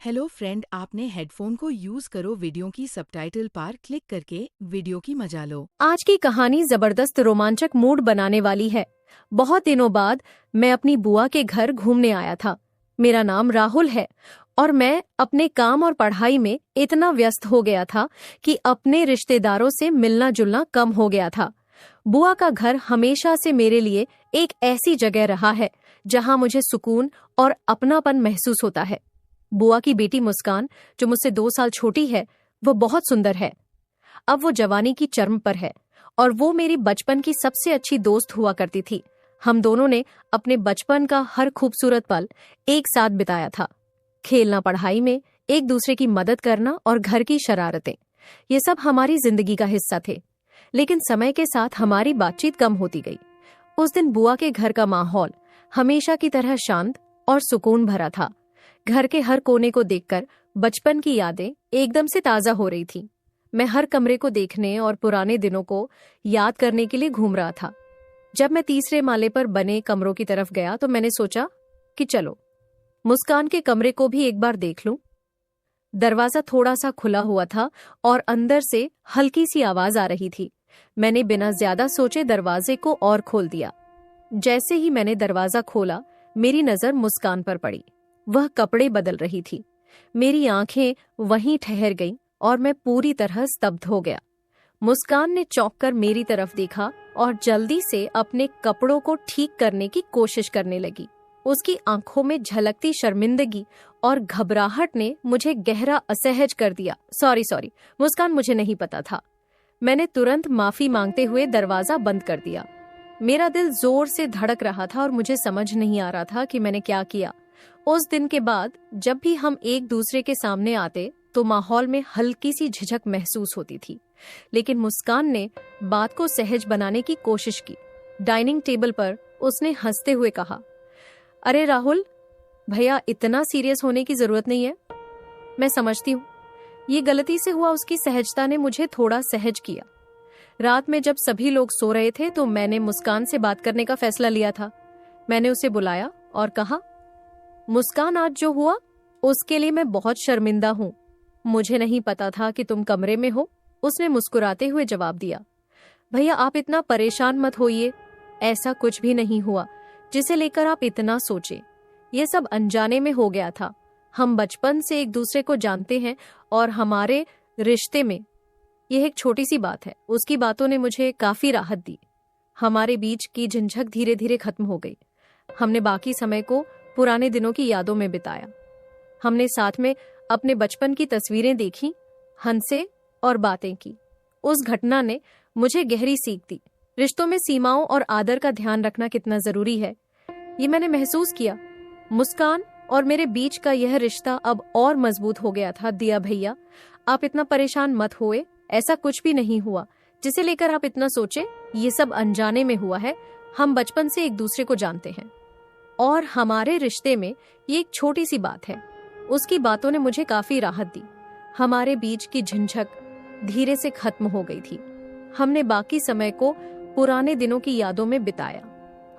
Hello friend, आपने headphone को use करो वीडियो की सबटाइटल पर क्लिक करके वीडियो की मजा लो। आज की कहानी जबरदस्त रोमांचक मूड बनाने वाली है। बहुत दिनों बाद मैं अपनी बुआ के घर घूमने आया था। मेरा नाम राहुल है और मैं अपने काम और पढ़ाई में इतना व्यस्त हो गया था कि अपने रिश्तेदारों से मिलना जुलना कम हो गया था। बुआ का घर हमेशा से मेरे लिए एक ऐसी जगह रहा है जहां मुझे सुकून और अपनापन महसूस होता है। बुआ की बेटी मुस्कान, जो मुझसे 2 साल छोटी है, वो बहुत सुंदर है। अब वो जवानी की चर्म पर है और वो मेरी बचपन की सबसे अच्छी दोस्त हुआ करती थी। हम दोनों ने अपने बचपन का हर खूबसूरत पल एक साथ बिताया था। खेलना, पढ़ाई में एक दूसरे की मदद करना और घर की शरारतें, ये सब हमारी जिंदगी का हिस्सा थे। लेकिन समय के साथ हमारी बातचीत कम होती गई। उस दिन बुआ के घर का माहौल हमेशा की तरह शांत और सुकून भरा था। घर के हर कोने को देखकर बचपन की यादें एकदम से ताजा हो रही थी। मैं हर कमरे को देखने और पुराने दिनों को याद करने के लिए घूम रहा था। जब मैं तीसरे माले पर बने कमरों की तरफ गया तो मैंने सोचा कि चलो मुस्कान के कमरे को भी एक बार देख लूं। दरवाजा थोड़ा सा खुला हुआ था और अंदर से हल्की सी आवाज आ रही थी। मैंने बिना ज्यादा सोचे दरवाजे को और खोल दिया। जैसे ही मैंने दरवाजा खोला, मेरी नजर मुस्कान पर पड़ी। वह कपड़े बदल रही थी। मेरी आंखें वहीं ठहर गईं और मैं पूरी तरह स्तब्ध हो गया। मुस्कान ने चौंक कर मेरी तरफ देखा और जल्दी से अपने कपड़ों को ठीक करने की कोशिश करने लगी। उसकी आंखों में झलकती शर्मिंदगी और घबराहट ने मुझे गहरा असहज कर दिया। सॉरी मुस्कान, मुझे नहीं पता था। मैंने तुरंत माफी मांगते हुए दरवाजा बंद कर दिया। मेरा दिल जोर से धड़क रहा था और मुझे समझ नहीं आ रहा था कि मैंने क्या किया। उस दिन के बाद जब भी हम एक दूसरे के सामने आते तो माहौल में हल्की सी झिझक महसूस होती थी। लेकिन मुस्कान ने बात को सहज बनाने की कोशिश की। डाइनिंग टेबल पर उसने हंसते हुए कहा, अरे राहुल भैया, इतना सीरियस होने की जरूरत नहीं है। मैं समझती हूँ ये गलती से हुआ। उसकी सहजता ने मुझे थोड़ा सहज किया। रात में जब सभी लोग सो रहे थे तो मैंने मुस्कान से बात करने का फैसला लिया था। मैंने उसे बुलाया और कहा, मुस्कान, आज जो हुआ उसके लिए मैं बहुत शर्मिंदा हूँ। मुझे नहीं पता था कि तुम कमरे में हो। उसने मुस्कुराते हुए जवाब दिया, भैया आप इतना परेशान मत होइए। ऐसा कुछ भी नहीं हुआ जिसे लेकर आप इतना सोचे। ये सब अनजाने में हो गया था। हम बचपन से एक दूसरे को जानते हैं और हमारे रिश्ते में यह एक छोटी सी बात है। उसकी बातों ने मुझे काफी राहत दी। हमारे बीच की झंझक धीरे धीरे खत्म हो गई। हमने बाकी समय को पुराने दिनों की यादों में बिताया। हमने साथ में अपने बचपन की तस्वीरें देखी, हंसे और बातें की। उस घटना ने मुझे गहरी सीख दी। रिश्तों में सीमाओं और आदर का ध्यान रखना कितना जरूरी है, ये मैंने महसूस किया। मुस्कान और मेरे बीच का यह रिश्ता अब और मजबूत हो गया था। दिया भैया, आप इतना परेशान मत होए। ऐसा कुछ भी नहीं हुआ जिसे लेकर आप इतना सोचे। ये सब अनजाने में हुआ है। हम बचपन से एक दूसरे को जानते हैं और हमारे रिश्ते में ये एक छोटी सी बात है। उसकी बातों ने मुझे काफी राहत दी। हमारे बीच की झंझक धीरे से खत्म हो गई थी। हमने बाकी समय को पुराने दिनों की यादों में बिताया।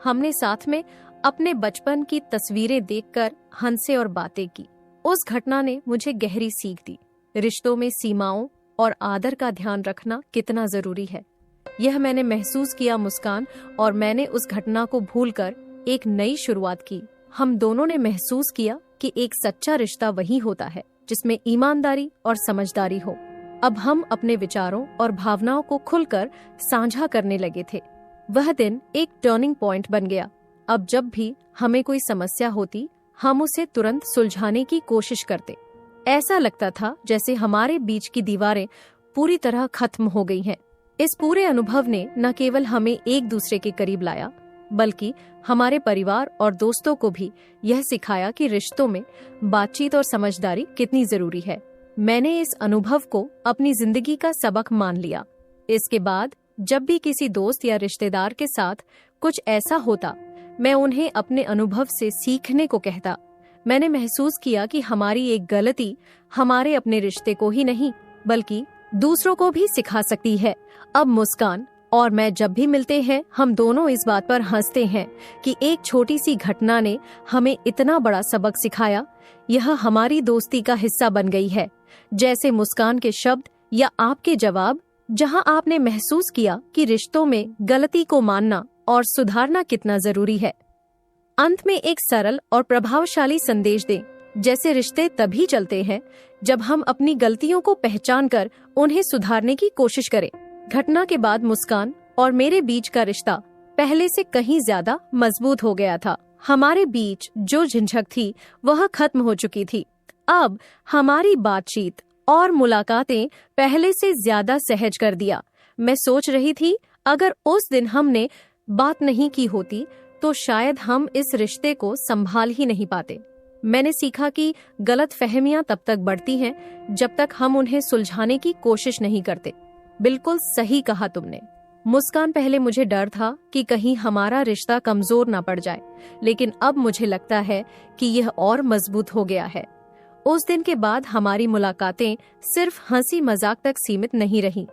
हमने साथ में अपने बचपन की तस्वीरें देखकर हंसे और बातें की। उस घटना ने मुझे गहरी सीख दी। रिश्तों में सीमाओं और आदर का ध्यान रखना कितना जरूरी है, यह मैंने महसूस किया मुस्कान, और मैंने उस घटना को भूलकर एक नई शुरुआत की। हम दोनों ने महसूस किया कि एक सच्चा रिश्ता वही होता है जिसमें ईमानदारी और समझदारी हो। अब हम अपने विचारों और भावनाओं को खुलकर साझा करने लगे थे। वह दिन एक टर्निंग पॉइंट बन गया। अब जब भी हमें कोई समस्या होती, हम उसे तुरंत सुलझाने की कोशिश करते। ऐसा लगता था जैसे हमारे बीच की दीवारें पूरी तरह खत्म हो गई हैं। इस पूरे अनुभव ने न केवल हमें एक दूसरे के करीब लाया, बल्कि हमारे परिवार और दोस्तों को भी यह सिखाया कि रिश्तों में बातचीत और समझदारी कितनी जरूरी है। मैंने इस अनुभव को अपनी जिंदगी का सबक मान लिया। इसके बाद जब भी किसी दोस्त या रिश्तेदार के साथ कुछ ऐसा होता, मैं उन्हें अपने अनुभव से सीखने को कहता। मैंने महसूस किया कि हमारी एक गलती हमारे अपने रिश्ते को ही नहीं, बल्कि दूसरों को भी सिखा सकती है। अब मुस्कान और मैं जब भी मिलते हैं, हम दोनों इस बात पर हंसते हैं कि एक छोटी सी घटना ने हमें इतना बड़ा सबक सिखाया यह हमारी दोस्ती का हिस्सा बन गई है, जैसे मुस्कान के शब्द या आपके जवाब, जहां आपने महसूस किया कि रिश्तों में गलती को मानना और सुधारना कितना जरूरी है। अंत में एक सरल और प्रभावशाली संदेश दें, जैसे रिश्ते तभी चलते हैं जब हम अपनी गलतियों को पहचान कर उन्हें सुधारने की कोशिश करें। घटना के बाद मुस्कान और मेरे बीच का रिश्ता पहले से कहीं ज्यादा मजबूत हो गया था। हमारे बीच जो झिझक थी वह खत्म हो चुकी थी। अब हमारी बातचीत और मुलाकातें पहले से ज्यादा सहज कर दिया। मैं सोच रही थी, अगर उस दिन हमने बात नहीं की होती तो शायद हम इस रिश्ते को संभाल ही नहीं पाते। मैंने सीखा कि गलत फहमियां तब तक बढ़ती हैं जब तक हम उन्हें सुलझाने की कोशिश नहीं करते। बिल्कुल सही कहा तुमने मुस्कान। पहले मुझे डर था कि कहीं हमारा रिश्ता कमजोर ना पड़ जाए, लेकिन अब मुझे लगता है कि यह और मजबूत हो गया है। उस दिन के बाद हमारी मुलाकातें सिर्फ हंसी मजाक तक सीमित नहीं रहीं।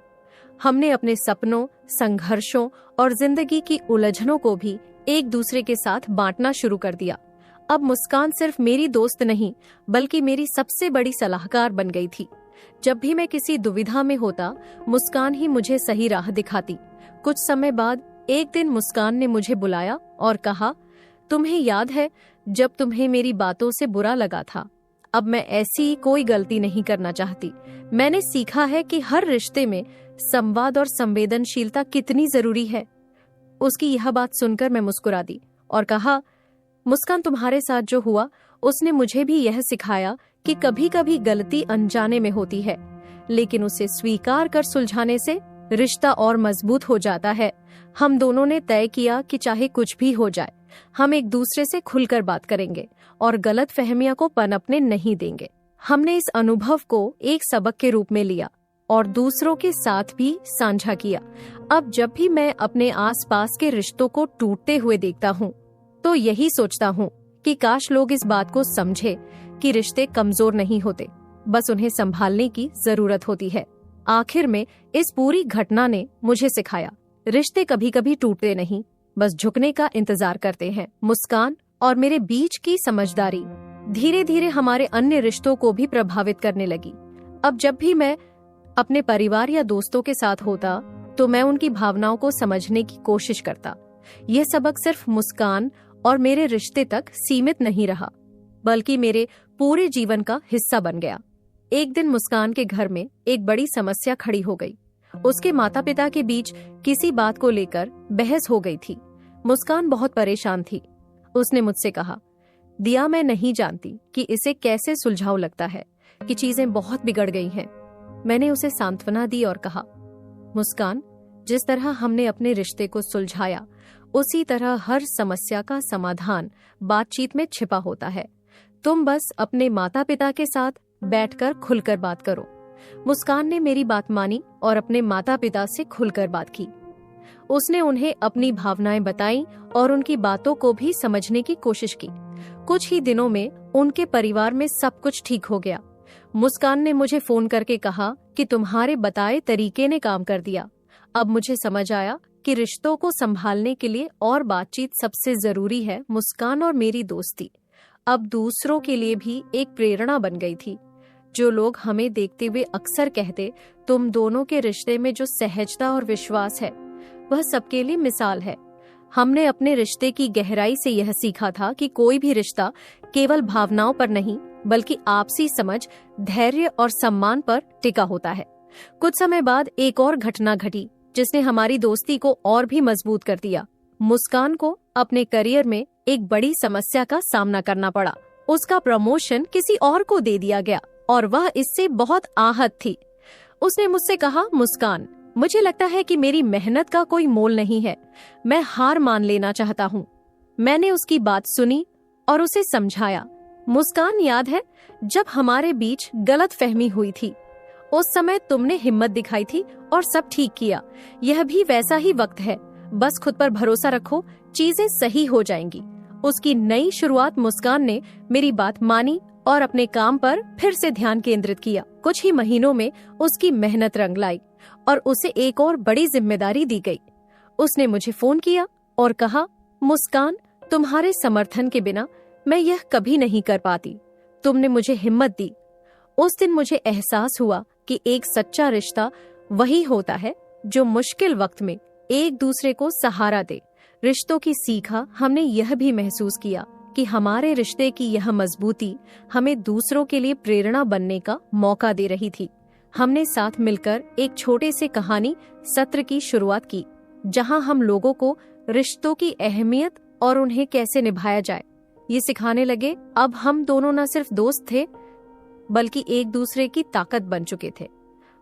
हमने अपने सपनों, संघर्षों और जिंदगी की उलझनों को भी एक दूसरे के साथ बांटना शुरू कर दिया। अब मुस्कान सिर्फ मेरी दोस्त नहीं, बल्कि मेरी सबसे बड़ी सलाहकार बन गई थी। जब भी मैं किसी दुविधा में होता, मुस्कान ही मुझे सही राह दिखाती। कुछ समय बाद एक दिन मुस्कान ने मुझे बुलाया और कहा, तुम्हें याद है जब तुम्हें मेरी बातों से बुरा लगा था? अब मैं ऐसी कोई गलती नहीं करना चाहती। मैंने सीखा है कि हर रिश्ते में संवाद और संवेदनशीलता कितनी जरूरी है। उसकी यह बात सुनकर मैं मुस्कुरा दी और कहा, मुस्कान, तुम्हारे साथ जो हुआ उसने मुझे भी यह सिखाया कि कभी कभी गलती अनजाने में होती है, लेकिन उसे स्वीकार कर सुलझाने से रिश्ता और मजबूत हो जाता है। हम दोनों ने तय किया कि चाहे कुछ भी हो जाए, हम एक दूसरे से खुलकर बात करेंगे और गलत फहमियां को पनपने नहीं देंगे। हमने इस अनुभव को एक सबक के रूप में लिया और दूसरों के साथ भी साझा किया। अब जब भी मैं अपने आसपास के रिश्तों को टूटते हुए देखता हूँ, तो यही सोचता हूँ कि काश लोग इस बात को समझे कि रिश्ते कमजोर नहीं होते, बस उन्हें संभालने की जरूरत होती है। आखिर में इस पूरी घटना ने मुझे सिखाया, रिश्ते कभी कभी टूटते नहीं, बस झुकने का इंतजार करते हैं। मुस्कान और मेरे बीच की समझदारी धीरे धीरे हमारे अन्य रिश्तों को भी प्रभावित करने लगी। अब जब भी मैं अपने परिवार या दोस्तों के साथ होता, तो मैं उनकी भावनाओं को समझने की कोशिश करता। यह सबक सिर्फ मुस्कान और मेरे रिश्ते तक सीमित नहीं रहा, बल्कि मेरे पूरे जीवन का हिस्सा बन गया। एक दिन मुस्कान के घर में एक बड़ी समस्या खड़ी हो गई। उसके माता पिता के बीच किसी बात को लेकर बहस हो गई थी। मुस्कान बहुत परेशान थी। उसने मुझसे कहा, दिया, मैं नहीं जानती कि इसे कैसे सुलझाऊं, लगता है कि चीजें बहुत बिगड़ गई हैं। मैंने उसे सांत्वना दी और कहा, मुस्कान, जिस तरह हमने अपने रिश्ते को सुलझाया, उसी तरह हर समस्या का समाधान बातचीत में छिपा होता है। तुम बस अपने माता पिता के साथ बैठकर खुलकर बात करो। मुस्कान ने मेरी बात मानी और अपने माता पिता से खुलकर बात की। उसने उन्हें अपनी भावनाएं बताईं और उनकी बातों को भी समझने की कोशिश की। कुछ ही दिनों में उनके परिवार में सब कुछ ठीक हो गया। मुस्कान ने मुझे फोन करके कहा कि तुम्हारे बताए तरीके ने काम कर दिया। अब मुझे समझ आया कि रिश्तों को संभालने के लिए और बातचीत सबसे जरूरी है। मुस्कान और मेरी दोस्ती अब दूसरों के लिए भी एक प्रेरणा बन गई थी। जो लोग हमें देखते हुए अक्सर कहते, तुम दोनों के रिश्ते में जो सहजता और विश्वास है, वह सबके लिए मिसाल है। हमने अपने रिश्ते की गहराई से यह सीखा था कि कोई भी रिश्ता केवल भावनाओं पर नहीं, बल्कि आपसी समझ, धैर्य और सम्मान पर टिका होता है। कुछ समय बाद एक और घटना घटी जिसने हमारी दोस्ती को और भी मजबूत कर दिया। मुस्कान को अपने करियर में एक बड़ी समस्या का सामना करना पड़ा। उसका प्रमोशन किसी और को दे दिया गया और वह इससे बहुत आहत थी। उसने मुझसे कहा, मुस्कान, मुझे लगता है कि मेरी मेहनत का कोई मोल नहीं है, मैं हार मान लेना चाहता हूँ। मैंने उसकी बात सुनी और उसे समझाया। मुस्कान, याद है जब हमारे बीच गलत फहमी हुई थी, उस समय तुमने हिम्मत दिखाई थी और सब ठीक किया। यह भी वैसा ही वक्त है, बस खुद पर भरोसा रखो, चीजें सही हो जाएंगी। उसकी नई शुरुआत मुस्कान ने मेरी बात मानी और अपने काम पर फिर से ध्यान केंद्रित किया। कुछ ही महीनों में उसकी मेहनत रंग लाई और उसे एक और बड़ी जिम्मेदारी दी गई। उसने मुझे फोन किया और कहा, मुस्कान, तुम्हारे समर्थन के बिना मैं यह कभी नहीं कर पाती। तुमने मुझे हिम्मत दी। उस दिन मुझे एहसास हुआ कि एक सच्चा रिश्ता वही होता है जो मुश्किल वक्त में एक दूसरे को सहारा दे। रिश्तों की सीखा हमने यह भी महसूस किया कि हमारे रिश्ते की यह मजबूती हमें दूसरों के लिए प्रेरणा बनने का मौका दे रही थी। हमने साथ मिलकर एक छोटे से कहानी सत्र की शुरुआत की, जहां हम लोगों को रिश्तों की अहमियत और उन्हें कैसे निभाया जाए ये सिखाने लगे। अब हम दोनों न सिर्फ दोस्त थे बल्कि एक दूसरे की ताकत बन चुके थे।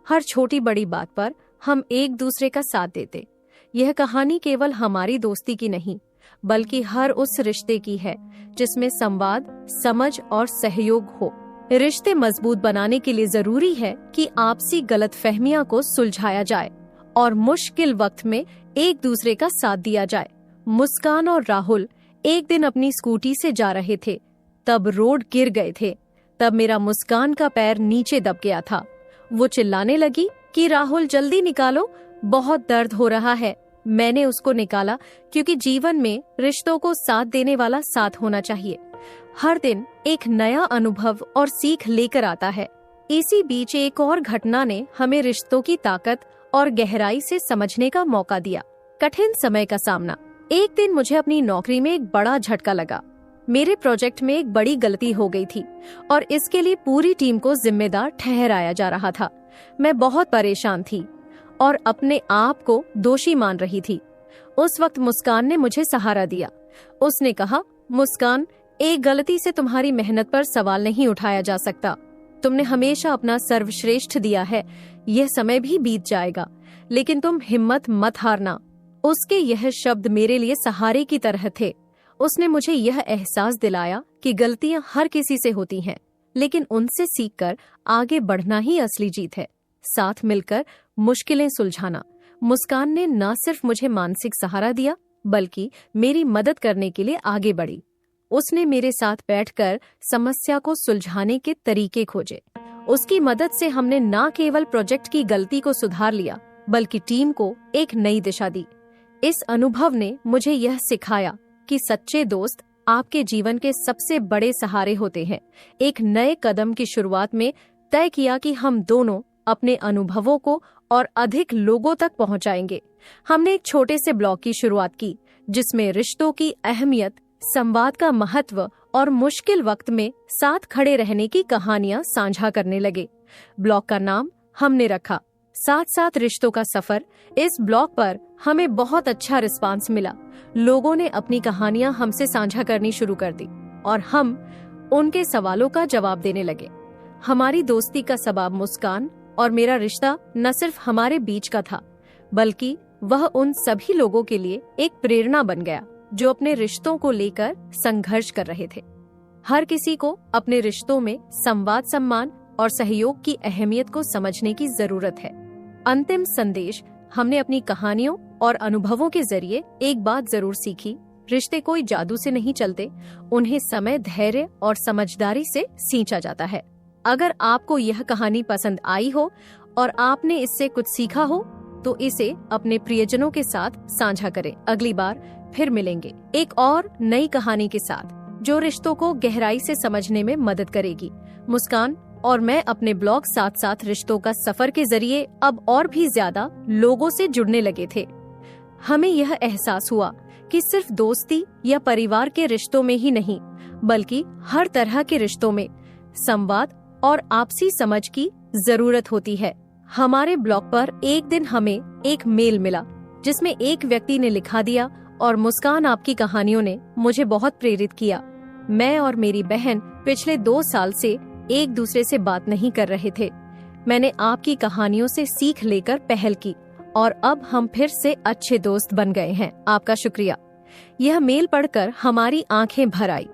हर छोटी बड़ी बात पर हम एक दूसरे का साथ देते। यह कहानी केवल हमारी दोस्ती की नहीं बल्कि हर उस रिश्ते की है जिसमें संवाद, समझ और सहयोग हो। रिश्ते मजबूत बनाने के लिए जरूरी है कि आपसी गलतफहमियां को सुलझाया जाए और मुश्किल वक्त में एक दूसरे का साथ दिया जाए। मुस्कान और राहुल एक दिन अपनी स्कूटी से जा रहे थे, तब रोड गिर गए थे। तब मेरा मुस्कान का पैर नीचे दब गया था। वो चिल्लाने लगी कि राहुल जल्दी निकालो, बहुत दर्द हो रहा है। मैंने उसको निकाला क्योंकि जीवन में रिश्तों को साथ देने वाला साथ होना चाहिए। हर दिन एक नया अनुभव और सीख लेकर आता है। इसी बीच एक और घटना ने हमें रिश्तों की ताकत और गहराई से समझने का मौका दिया। कठिन समय का सामना। एक दिन मुझे अपनी नौकरी में एक बड़ा झटका लगा। मेरे प्रोजेक्ट में एक बड़ी गलती हो गई थी और इसके लिए पूरी टीम को जिम्मेदार ठहराया जा रहा था। मैं बहुत परेशान थी और अपने आप को दोषी मान रही थी। उस वक्त मुस्कान ने मुझे सहारा दिया। उसने कहा, मुस्कान, एक गलती से तुम्हारी मेहनत पर सवाल नहीं उठाया जा सकता। तुमने हमेशा अपना सर्वश्रेष्ठ दिया है। यह समय भी बीत जाएगा, लेकिन तुम हिम्मत मत हारना। उसके यह शब्द मेरे लिए सहारे की तरह थे। उसने मुझे यह एहसास दिलाया कि गलतियां हर किसी से होती हैं, लेकिन उनसे सीखकर आगे बढ़ना ही असली जीत है। साथ मिलकर मुश्किलें सुलझाना। मुस्कान ने न सिर्फ मुझे मानसिक सहारा दिया बल्कि मेरी मदद करने के लिए आगे बढ़ी। उसने मेरे साथ बैठकर समस्या को सुलझाने के तरीके खोजे। उसकी मदद से हमने न केवल प्रोजेक्ट की गलती को सुधार लिया बल्कि टीम को एक नई दिशा दी। इस अनुभव ने मुझे यह सिखाया कि सच्चे दोस्त आपके जीवन के सबसे बड़े सहारे होते हैं। एक नए कदम की शुरुआत में तय किया कि हम दोनों अपने अनुभवों को और अधिक लोगों तक पहुंचाएंगे। हमने एक छोटे से ब्लॉग की शुरुआत की जिसमें रिश्तों की अहमियत, संवाद का महत्व और मुश्किल वक्त में साथ खड़े रहने की कहानियां साझा करने लगे। ब्लॉग का नाम हमने रखा साथ साथ रिश्तों का सफर। इस ब्लॉग पर हमें बहुत अच्छा रिस्पांस मिला। लोगों ने अपनी कहानियां हमसे साझा करनी शुरू कर दी और हम उनके सवालों का जवाब देने लगे। हमारी दोस्ती का सबब मुस्कान और मेरा रिश्ता न सिर्फ हमारे बीच का था बल्कि वह उन सभी लोगों के लिए एक प्रेरणा बन गया जो अपने रिश्तों को लेकर संघर्ष कर रहे थे। हर किसी को अपने रिश्तों में संवाद, सम्मान और सहयोग की अहमियत को समझने की जरूरत है। अंतिम संदेश। हमने अपनी कहानियों और अनुभवों के जरिए एक बात जरूर सीखी, रिश्ते कोई जादू से नहीं चलते, उन्हें समय, धैर्य और समझदारी से सींचा जाता है। अगर आपको यह कहानी पसंद आई हो और आपने इससे कुछ सीखा हो तो इसे अपने प्रियजनों के साथ साझा करें। अगली बार फिर मिलेंगे एक और नई कहानी के साथ जो रिश्तों को गहराई से समझने में मदद करेगी। मुस्कान और मैं अपने ब्लॉग साथ साथ रिश्तों का सफर के जरिए अब और भी ज्यादा लोगों से जुड़ने लगे थे। हमें यह एहसास हुआ कि सिर्फ दोस्ती या परिवार के रिश्तों में ही नहीं बल्कि हर तरह के रिश्तों में संवाद और आपसी समझ की जरूरत होती है। हमारे ब्लॉग पर एक दिन हमें एक मेल मिला जिसमें एक व्यक्ति ने लिखा दिया, और मुस्कान, आपकी कहानियों ने मुझे बहुत प्रेरित किया। मैं और मेरी बहन पिछले 2 साल से एक दूसरे से बात नहीं कर रहे थे। मैंने आपकी कहानियों से सीख लेकर पहल की और अब हम फिर से अच्छे दोस्त बन गए हैं। आपका शुक्रिया। यह मेल पढ़कर हमारी आंखें भर आई।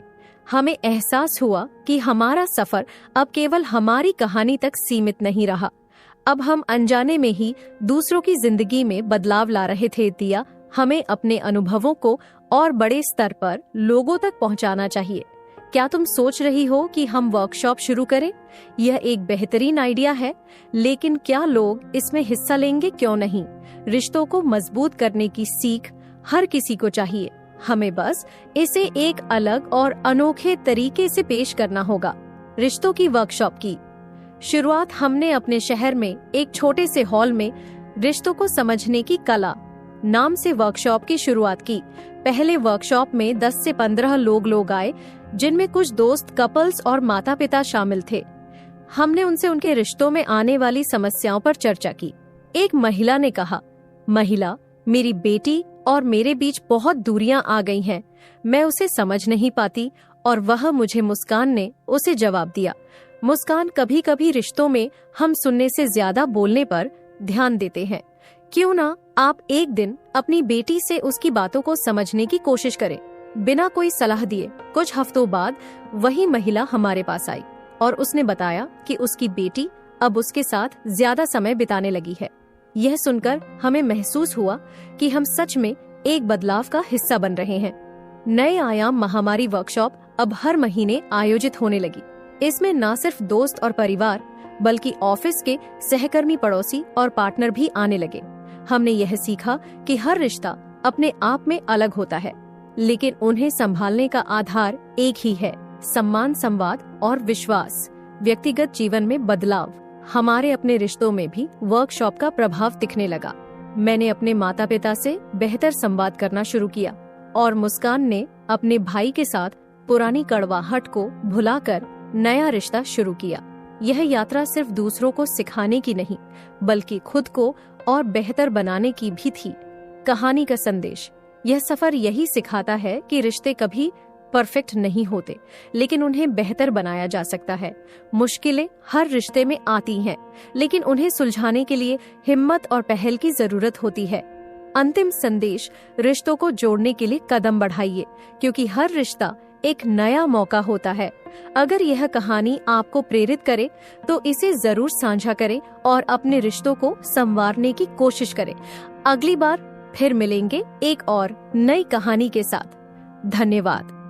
हमें एहसास हुआ कि हमारा सफर अब केवल हमारी कहानी तक सीमित नहीं रहा। अब हम अनजाने में ही दूसरों की जिंदगी में बदलाव ला रहे थे। दिया, हमें अपने अनुभवों को और बड़े स्तर पर लोगों तक पहुंचाना चाहिए। क्या तुम सोच रही हो कि हम वर्कशॉप शुरू करें? यह एक बेहतरीन आइडिया है, लेकिन क्या लोग इसमें हिस्सा लेंगे? क्यों नहीं? रिश्तों को मजबूत करने की सीख हर किसी को चाहिए। हमें बस इसे एक अलग और अनोखे तरीके से पेश करना होगा। रिश्तों की वर्कशॉप की। शुरुआत हमने अपने शहर में एक छोटे से हॉल में रिश्तों को समझने की कला नाम से वर्कशॉप की शुरुआत की। पहले वर्कशॉप में 10 से 15 लोग आए, जिनमें कुछ दोस्त, कपल्स और माता पिता शामिल थे। हमने उनसे उनके रिश्तों में आने वाली समस्याओं पर चर्चा की। एक महिला ने कहा, महिला, मेरी बेटी और मेरे बीच बहुत दूरियां आ गई हैं। मैं उसे समझ नहीं पाती। और वह मुझे मुस्कान ने उसे जवाब दिया। मुस्कान, कभी कभी रिश्तों में हम सुनने से ज्यादा बोलने पर ध्यान देते हैं। क्यों ना आप एक दिन अपनी बेटी से उसकी बातों को समझने की कोशिश करें। बिना कोई सलाह दिए कुछ हफ्तों बाद वही महिला हमारे पास आई और उसने बताया कि उसकी बेटी अब उसके साथ ज्यादा समय बिताने लगी है। यह सुनकर हमें महसूस हुआ कि हम सच में एक बदलाव का हिस्सा बन रहे हैं। नए आयाम महामारी वर्कशॉप अब हर महीने आयोजित होने लगी। इसमें न सिर्फ दोस्त और परिवार, बल्कि ऑफिस के सहकर्मी, पड़ोसी और पार्टनर भी आने लगे। हमने यह सीखा कि हर रिश्ता अपने आप में अलग होता है, लेकिन उन्हें संभालने का आधार एक ही है: सम्मान, संवाद और विश्वास। व्यक्तिगत जीवन में बदलाव। हमारे अपने रिश्तों में भी वर्कशॉप का प्रभाव दिखने लगा। मैंने अपने माता पिता से बेहतर संवाद करना शुरू किया और मुस्कान ने अपने भाई के साथ पुरानी कड़वाहट को भुलाकर नया रिश्ता शुरू किया। यह यात्रा सिर्फ दूसरों को सिखाने की नहीं, बल्कि खुद को और बेहतर बनाने की भी थी। कहानी का संदेश। यह सफर यही सिखाता है कि रिश्ते कभी परफेक्ट नहीं होते, लेकिन उन्हें बेहतर बनाया जा सकता है। मुश्किलें हर रिश्ते में आती हैं, लेकिन उन्हें सुलझाने के लिए हिम्मत और पहल की जरूरत होती है। अंतिम संदेश, रिश्तों को जोड़ने के लिए कदम बढ़ाइए, क्योंकि हर रिश्ता एक नया मौका होता है। अगर यह कहानी आपको प्रेरित करे तो इसे जरूर साझा करें और अपने रिश्तों को संवारने की कोशिश करें। अगली बार फिर मिलेंगे एक और नई कहानी के साथ। धन्यवाद।